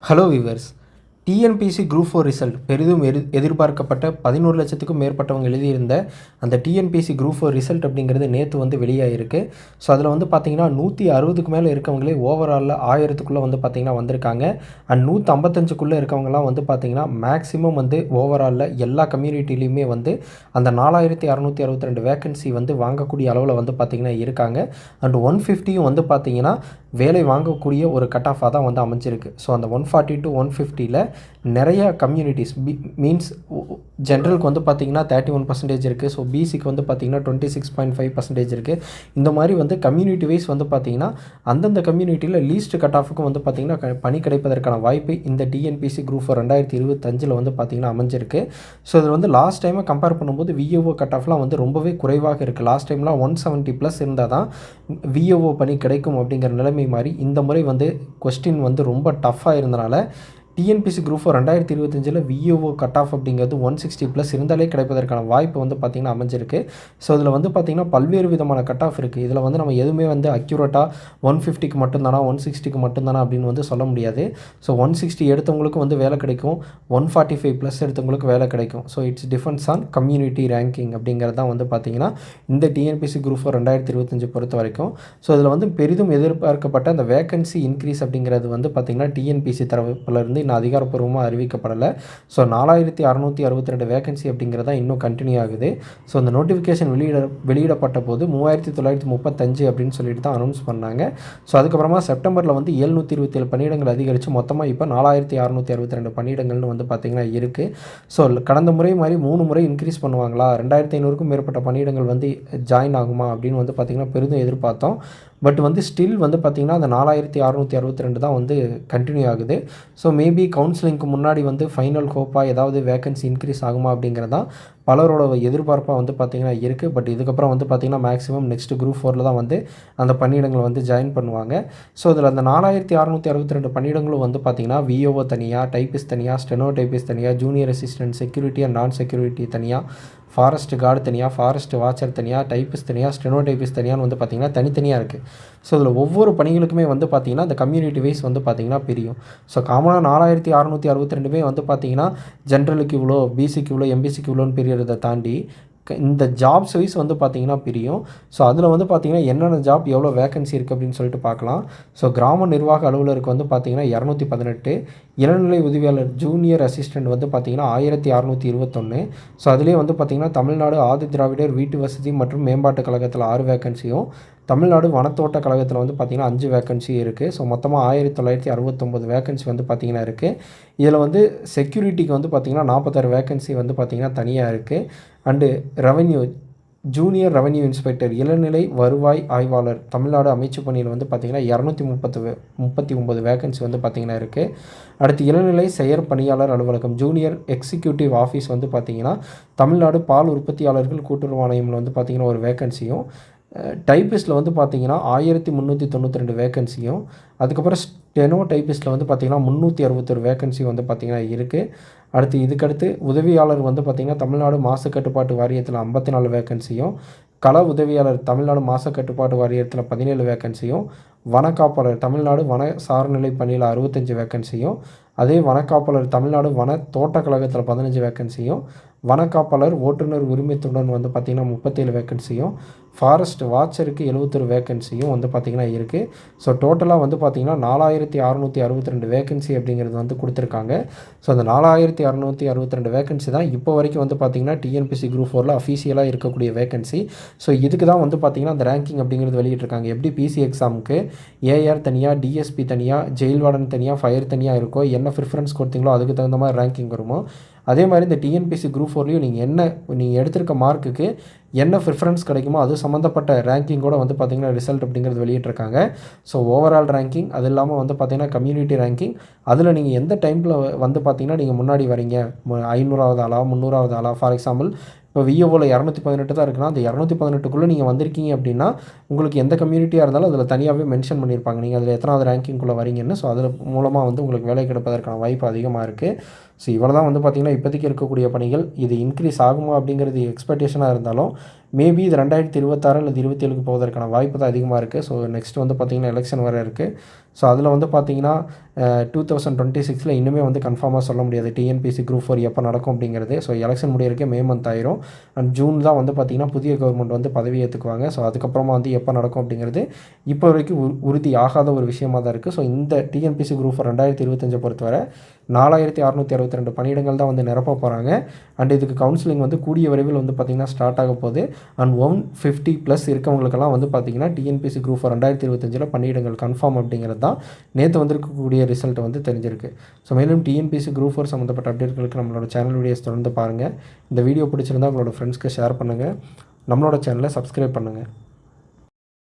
Hello viewers. TNPSC group 4 result பெரிதும் எதிர்பார்க்கப்பட்ட 11,00,000க்கும் மேற்பட்டவங்க எழுதியிருந்த அந்த டிஎன்பிஎஸ்சி குரூப் 4 ரிசல்ட் அப்படிங்கிறது நேற்று வெளியாகிருக்கு. ஸோ அதில் பார்த்தீங்கன்னா 160க்கு மேலே இருக்கவங்களே ஓவராலில் 1000க்குள்ளே பார்த்திங்கன்னா வந்திருக்காங்க. அண்ட் 155க்குள்ளே இருக்கவங்கலாம் பார்த்திங்கன்னா மேக்ஸிமம் ஓவராலில் எல்லா கம்யூனிட்டிலையுமே அந்த 4662 வேக்கன்சி வாங்கக்கூடிய அளவில் பார்த்திங்கன்னா இருக்காங்க. அண்ட் 150யும் பார்த்திங்கன்னா வேலை வாங்கக்கூடிய ஒரு கட் ஆஃபாக தான் அமைஞ்சிருக்கு. ஸோ அந்த 140 to 150ல் நிறைய கம்யூனிட்டிஸ் மீன்ஸ் ஜென்ரலுக்கு பார்த்திங்கன்னா 31% இருக்குது. ஸோ பிசிக்கு பார்த்திங்கன்னா 26.5% இருக்குது. இந்த மாதிரி கம்யூனிட்டி வைஸ் பார்த்திங்கன்னா அந்தந்த கம்யூனிட்டியில் லீஸ்ட் கட் ஆஃபுக்கும் பார்த்திங்கன்னா பணி கிடைப்பதற்கான வாய்ப்பு இந்த டிஎன்பிஎஸ்சி குரூப் 2025 பார்த்திங்கன்னா அமைஞ்சிருக்கு. ஸோ இதில் லாஸ்ட் டைமை கம்பேர் பண்ணும்போது விஏஓ கட் ஆஃப்லாம் ரொம்பவே குறைவாக இருக்குது. லாஸ்ட் டைம்லாம் 170+ இருந்தால் தான் விஏஓ பணி கிடைக்கும் அப்படிங்கிற நிலைமை மாதிரி இந்த முறை கொஸ்டின் ரொம்ப டஃப்பாக இருந்தனால TNPSC group 2025 VAO cut off அப்படிங்கிறது 160+ இருந்தாலே கிடைப்பதற்கான வாய்ப்பு பார்த்திங்கன்னா அமைஞ்சிருக்கு. ஸோ இதில் பார்த்திங்கன்னா பல்வேறு விதமான கட் ஆஃப் இருக்குது. இதில் நம்ம எதுவுமே அக்யூரேட்டாக 150க்கு மட்டும்தானா 160க்கு மட்டும்தானா அப்படின்னு சொல்ல முடியாது. ஸோ 160 எடுத்தவங்களுக்கு வேலை கிடைக்கும், 145+ எடுத்தவங்களுக்கு வேலை கிடைக்கும். So it's defence on community ranking அப்படிங்கிறது தான் பார்த்திங்கன்னா இந்த டிஎன்பிஎஸ்சி குரூப் 2025 பொறுத்த வரைக்கும். ஸோ இதில் பெரிதும் எதிர்பார்க்கப்பட்ட அந்த வேகன்சி இன்க்ரீஸ் அப்படிங்கிறது பார்த்திங்கன்னா டிஎன்பிஎஸ்சி தரப்பிலிருந்து அதிகாரப்பூர்வமாக அறிவிக்கப்படலை. ஸோ 4662 வேகன்சி அப்படிங்கிறதா இன்னும் கண்டினியூ ஆகுது. ஸோ அந்த நோட்டிஃபிகேஷன் வெளியிடப்பட்ட போது 3935 அப்படின்னு சொல்லிட்டு தான் அனௌன்ஸ் பண்ணாங்க. ஸோ அதுக்கப்புறமா செப்டம்பரில் 727 பணியிடங்கள் அதிகரித்து மொத்தமாக இப்போ 4662 பணியிடங்கள்னு பார்த்திங்கன்னா இருக்குது. ஸோ கடந்த முறை மாதிரி 3 முறை இன்க்ரீஸ் பண்ணுவாங்களா, 2500க்கும் மேற்பட்ட பணியிடங்கள் ஜாயின் ஆகுமா அப்படின்னு பார்த்திங்கன்னா பெரிதும் எதிர்பார்த்தோம். பட் ஸ்டில் பார்த்திங்கன்னா அந்த 4662 தான் கண்டினியூ ஆகுது. ஸோ மேபி கவுன்சிலிங்க்கு முன்னாடி ஃபைனல் ஹோப்பாக ஏதாவது வேகன்சி இன்க்ரீஸ் ஆகுமா அப்படிங்கிறது தான் பலரோட எதிர்பார்ப்பாக பார்த்திங்கன்னா இருக்குது. பட் இதுக்கப்புறம் பார்த்திங்கன்னா மேக்ஸிமம் நெக்ஸ்ட் குரூப் 4ல் தான் அந்த பணியிடங்கள் ஜாயின் பண்ணுவாங்க. ஸோ இதில் அந்த 4662 பணியிடங்களும் பார்த்திங்கன்னா விஓஓ தனியாக, டைப்பிஸ்ட் தனியாக, ஸ்டெனோ டைப்பிஸ்ட் தனியாக, ஜூனியர் அசிஸ்டன்ட், செக்யூரிட்டி அண்ட் நான் செக்யூரிட்டி தனியாக, ஃபாரஸ்ட் கார்டு தனியாக, ஃபாரஸ்ட் வாட்சர் தனியாக, டைப்பிஸ்ட் தனியாக, ஸ்டெனோ டைப்பிஸ்ட் தனியான்னு பார்த்திங்கன்னா தனித்தனியாக இருக்குது. ஸோ இதில் ஒவ்வொரு பணிகளுக்குமே பார்த்திங்கன்னா அந்த கம்யூனிட்டி வைஸ் பார்த்திங்கன்னா பிரியும். ஸோ காமனாக 4662மே பார்த்திங்கன்னா ஜென்ரலுக்கு இவ்வளோ, பிசிக்கு இவ்வளோ, எம்பிசிக்கு இவ்வளோன்னு பிரியறதை தாண்டி இந்த ஜாப்ஸ் வைஸ் பார்த்திங்கன்னா பிரியும். ஸோ அதில் பார்த்திங்கன்னா என்னென்ன ஜாப் எவ்வளோ வேகன்சி இருக்குது அப்படின்னு சொல்லிட்டு பார்க்கலாம். ஸோ கிராம நிர்வாக அலுவலருக்கு பார்த்திங்கன்னா 218, இளநிலை உதவியாளர் ஜூனியர் அசிஸ்டண்ட் பார்த்திங்கன்னா 1621. ஸோ அதிலே பார்த்திங்கன்னா தமிழ்நாடு ஆதி திராவிடர் வீட்டு வசதி மற்றும் மேம்பாட்டு கழகத்தில் 6 வேகன்சியும், தமிழ்நாடு வனத்தோட்ட கழகத்தில் பார்த்திங்கன்னா 5 வேகன்சி இருக்குது. ஸோ மொத்தமாக 1969 வேகன்சி பார்த்திங்கன்னா இருக்குது. இதில் செக்யூரிட்டிக்கு பார்த்திங்கன்னா 46 வேகன்சி பார்த்திங்கன்னா தனியாக இருக்குது. And revenue junior revenue inspector, இளநிலை வருவாய் ஆய்வாளர் தமிழ்நாடு அமைச்சு பணியில் பார்த்திங்கன்னா 239 வேகன்சி பார்த்திங்கன்னா இருக்குது. அடுத்து இளநிலை செயற்பணியாளர் அலுவலகம் ஜூனியர் எக்ஸிக்யூட்டிவ் ஆஃபீஸ் பார்த்திங்கன்னா தமிழ்நாடு பால் உற்பத்தியாளர்கள் கூட்டுறவு ஆணையமில் பார்த்திங்கன்னா ஒரு வேகன்சியும், டைப்பிஸ்ட்டில் பார்த்திங்கன்னா 1392 வேகன்சியும், அதுக்கப்புறம் ஸ்டெனோ டைப்பிஸ்ட்டில் பார்த்திங்கன்னா 361 வேகன்சி பார்த்திங்கன்னா இருக்குது. அடுத்து இதுக்கடுத்து உதவியாளர் பார்த்திங்கன்னா தமிழ்நாடு மாசு கட்டுப்பாட்டு வாரியத்தில் 54 வேகன்சியும், கள உதவியாளர் தமிழ்நாடு மாசு கட்டுப்பாட்டு வாரியத்தில் 17 வேகன்சியும், வனக்காப்பாளர் தமிழ்நாடு வன சார்நிலை பணியில் 65 வேகன்சியும், அதே வனக்காப்பாளர் தமிழ்நாடு வன தோட்ட கழகத்தில் 15 வேகன்சியும், வனக்காப்பாளர் ஓட்டுநர் உரிமத்துடன் பார்த்திங்கன்னா 37 வேகன்சியும், ஃபாரஸ்ட் வாட்சருக்கு 71 வேகன்சியும் பார்த்திங்கன்னா இருக்குது. ஸோ டோட்டலாக பார்த்திங்கன்னா 4662 வேகன்சி அப்படிங்கிறது கொடுத்துருக்காங்க. ஸோ அந்த 4662 வேகன்சி தான் இப்போ வரைக்கும் பார்த்திங்கன்னா டிஎன்பிஎஸ்சி குரூப் 4ல் அஃபீஷியலாக இருக்கக்கூடிய வேகன்சி. ஸோ இதுக்கு தான் பார்த்திங்கன்னா அந்த ரேங்கிங் அப்படிங்கிறது வெளியிட்டிருக்காங்க. எப்படி பிசி எக்ஸாமுக்கு ஏஆர் தனியாக, டிஎஸ்பி தனியாக, ஜெயில் வார்டன் தனியாக, ஃபயர் தனியாக இருக்கோ, என்ன ப்ரிஃபரன்ஸ் கொடுத்தீங்களோ அதுக்கு தகுந்த மாதிரி ரேங்கிங் வருமோ, அதே மாதிரி இந்த டிஎன்பிஎஸ்சி குரூப் 4லையும் நீங்கள் எடுத்திருக்க மார்க்குக்கு என்ன ப்ரிஃபரன்ஸ் கிடைக்குமோ அது சம்மந்தப்பட்ட ரேங்கிங்கோட பார்த்திங்கன்னா ரிசல்ட் அப்படிங்கிறது வெளியிட்டிருக்காங்க. ஸோ ஓவரால் ரேங்கிங், அது இல்லாமல் பார்த்திங்கன்னா கம்யூனிட்டி ரேங்கிங், அதில் நீங்கள் எந்த டைமில் பார்த்திங்கன்னா நீங்கள் முன்னாடி வரீங்க, 500வது ஆளா 300வது ஆளா, ஃபார் எக்ஸாம்பிள் இப்போ விஓவில் 218 தான் இருக்குன்னா அந்த 218க்குள்ளே நீங்கள் வந்திருக்கீங்க அப்படின்னா உங்களுக்கு எந்த கம்யூனிட்டியாக இருந்தாலும் அதில் தனியாகவே மென்ஷன் பண்ணியிருப்பாங்க நீங்கள் அதில் எத்தனாவது ரேங்கிங்குள்ளே வரீங்கன்னு. ஸோ அதில் மூலமாக உங்களுக்கு வேலை கிடைப்பதற்கான வாய்ப்பு அதிகமாக இருக்குது. ஸோ இவ்வளோ தான் பார்த்திங்கன்னா இப்போதைக்கு இருக்கக்கூடிய பணிகள். இது இன்க்ரீஸ் ஆகுமா அப்படிங்கிறது எக்ஸ்பெக்டேஷனாக இருந்தாலும் மேபி இது 2026 அல்லது 27க்கு போவதற்கான வாய்ப்பு தான் அதிகமாக இருக்குது. ஸோ நெக்ஸ்ட் வந்து பார்த்திங்கன்னா எலெக்ஷன் வேறு இருக்குது. ஸோ அதில் வந்து பார்த்திங்கன்னா 2026 இன்னுமே வந்து கன்ஃபார்மாக சொல்ல முடியாது டிஎன்பிஎஸ்சி குரூப் 4 எப்போ நடக்கும் அப்படிங்கிறது. ஸோ எலெக்ஷன் முடியறதுக்கே மே மந்த் ஆயிரும். அண்ட் ஜூன் தான் வந்து பார்த்திங்கன்னா புதிய கவர்மெண்ட் வந்து பதவி ஏற்றுக்குவாங்க. ஸோ அதுக்கப்புறமா வந்து எப்போ நடக்கும் அப்படிங்கிறது இப்போ வரைக்கும் உறுதி ஆகாத ஒரு விஷயமாக தான் இருக்குது. ஸோ இந்த டிஎன்பிஎஸ்சி குரூப் 4 2025 பொறுத்தவரை 4662 பணியிடங்கள் தான் வந்து நிரப்ப போகிறாங்க. அண்ட் இதுக்கு கவுன்சிலிங் வந்து கூடிய விரைவில் வந்து பார்த்திங்கன்னா ஸ்டார்ட் ஆக போகுது. அண்ட் 150+ இருக்கவங்களுக்கெல்லாம் வந்து பார்த்திங்கன்னா டிஎன்பிஎஸ்சி குரூப் 4 2025 பணியிடங்கள் கன்ஃபார்ம் அப்படிங்கிறது தான் நேற்று வந்திருக்கக்கூடிய ரிசல்ட் வந்து தெரிஞ்சிருக்கு. ஸோ மேலும் டிஎன்பிஎஸ்சி குரூப் 4 சம்மந்தப்பட்ட அப்டேட்களுக்கு நம்மளோட சேனல் வீடியோஸ் தொடர்ந்து பாருங்கள். இந்த வீடியோ பிடிச்சிருந்தால் உங்களோட ஃப்ரெண்ட்ஸ்க்கு ஷேர் பண்ணுங்கள். நம்மளோட சேனலை சப்ஸ்கிரைப் பண்ணுங்கள்.